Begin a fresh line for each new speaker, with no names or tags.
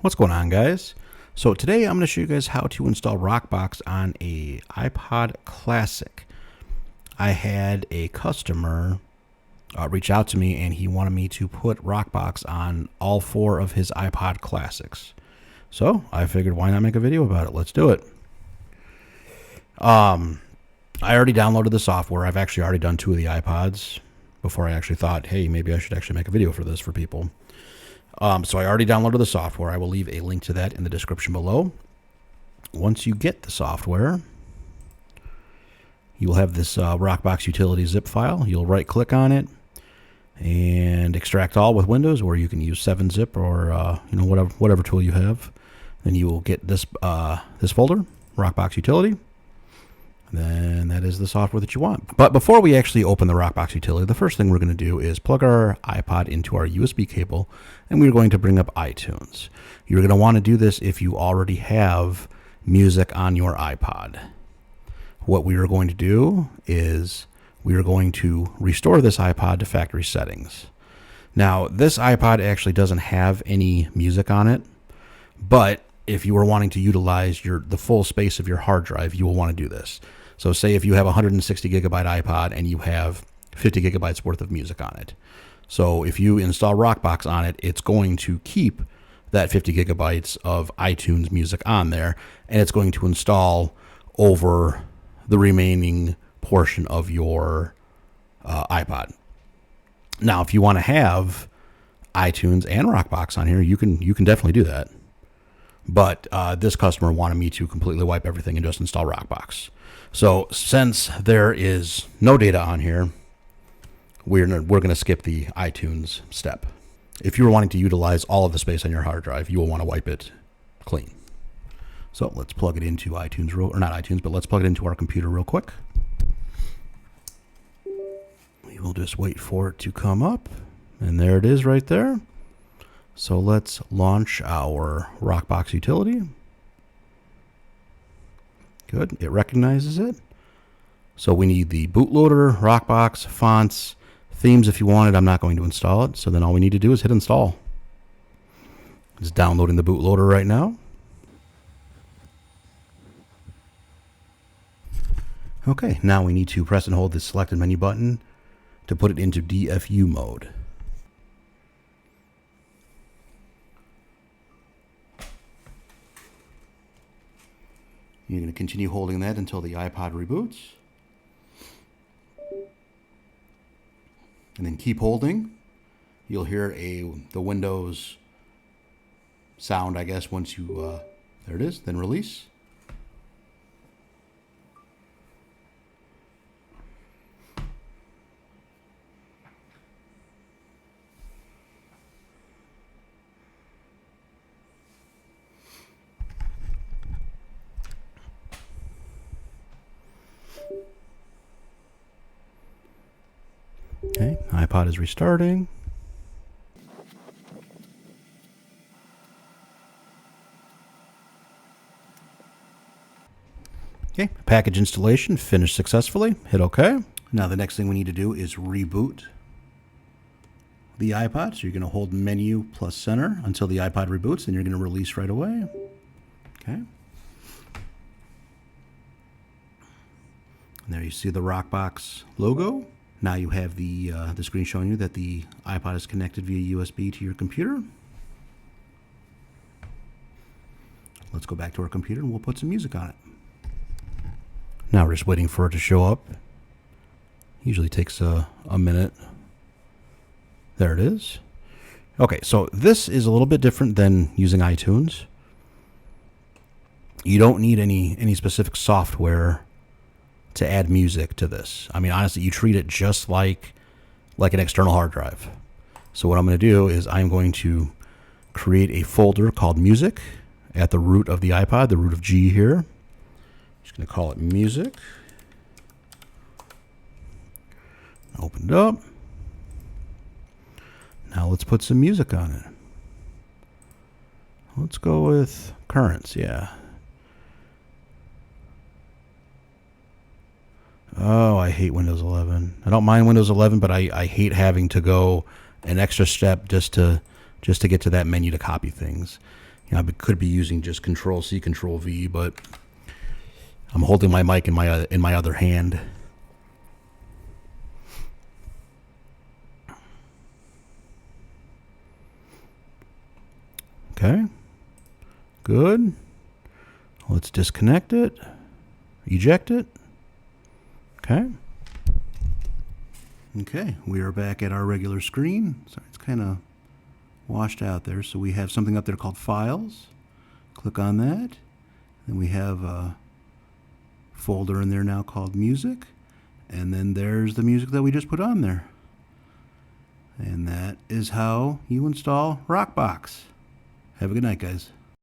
What's going on, guys? So today I'm going to show you guys how to install Rockbox on a iPod Classic. I had a customer reach out to me and he wanted me to put Rockbox on all 4 of his iPod Classics. So I figured, why not make a video about it? Let's do it. I already downloaded the software. I've actually already done 2 of the iPods before I actually thought, hey, maybe I should actually make a video for this for people. So I already downloaded the software. I will leave a link to that in the description below. Once you get the software, you will have this Rockbox utility zip file. You'll right click on it and extract all with Windows, or you can use 7-zip or whatever tool you have. Then you will get this this folder, Rockbox utility. Then that is the software that you want. But before we actually open the Rockbox utility, the first thing we're going to do is plug our iPod into our USB cable, and we're going to bring up iTunes. You're going to want to do this if you already have music on your iPod. What we are going to do is we are going to restore this iPod to factory settings. Now, this iPod actually doesn't have any music on it, but if you are wanting to utilize the full space of your hard drive, you will want to do this. So say if you have a 160 gigabyte iPod and you have 50 gigabytes worth of music on it. So if you install Rockbox on it, it's going to keep that 50 gigabytes of iTunes music on there, and it's going to install over the remaining portion of your iPod. Now, if you want to have iTunes and Rockbox on here, you can definitely do that. But this customer wanted me to completely wipe everything and just install Rockbox. So since there is no data on here, we're going to skip the iTunes step. If you're wanting to utilize all of the space on your hard drive, you will want to wipe it clean. So let's plug it into iTunes, or not iTunes, but let's plug it into our computer real quick. We will just wait for it to come up, and there it is right there. So let's launch our Rockbox utility. Good, it recognizes it. So we need the bootloader, Rockbox, fonts, themes if you want it. I'm not going to install it. So then all we need to do is hit install. It's downloading the bootloader right now. Okay, now we need to press and hold the selected menu button to put it into DFU mode. You're going to continue holding that until the iPod reboots. And then keep holding. You'll hear the Windows sound, I guess, once you, there it is, then release. Okay, iPod is restarting. Okay, package installation finished successfully. Hit OK. Now the next thing we need to do is reboot the iPod. So you're going to hold menu plus center until the iPod reboots, and you're going to release right away. Okay. And there you see the Rockbox logo. Now you have the screen showing you that the iPod is connected via USB to your computer. Let's go back to our computer and we'll put some music on it. Now we're just waiting for it to show up. Usually takes a minute. There it is. Okay, so this is a little bit different than using iTunes. You don't need any specific software to add music to this. I mean, honestly, you treat it just like an external hard drive. So what I'm going to do is I'm going to create a folder called music at the root of the iPod, the root of G here. Just going to call it music. Open it up. Now let's put some music on it. Let's go with currents, yeah. Oh, I hate Windows 11. I don't mind Windows 11, but I hate having to go an extra step just to get to that menu to copy things. You know, I could be using just Control C, Control V, but I'm holding my mic in my other hand. Okay, good. Let's disconnect it, eject it. Okay. Okay, we are back at our regular screen. Sorry, it's kind of washed out there. So we have something up there called Files. Click on that. Then we have a folder in there now called Music. And then there's the music that we just put on there. And that is how you install Rockbox. Have a good night, guys.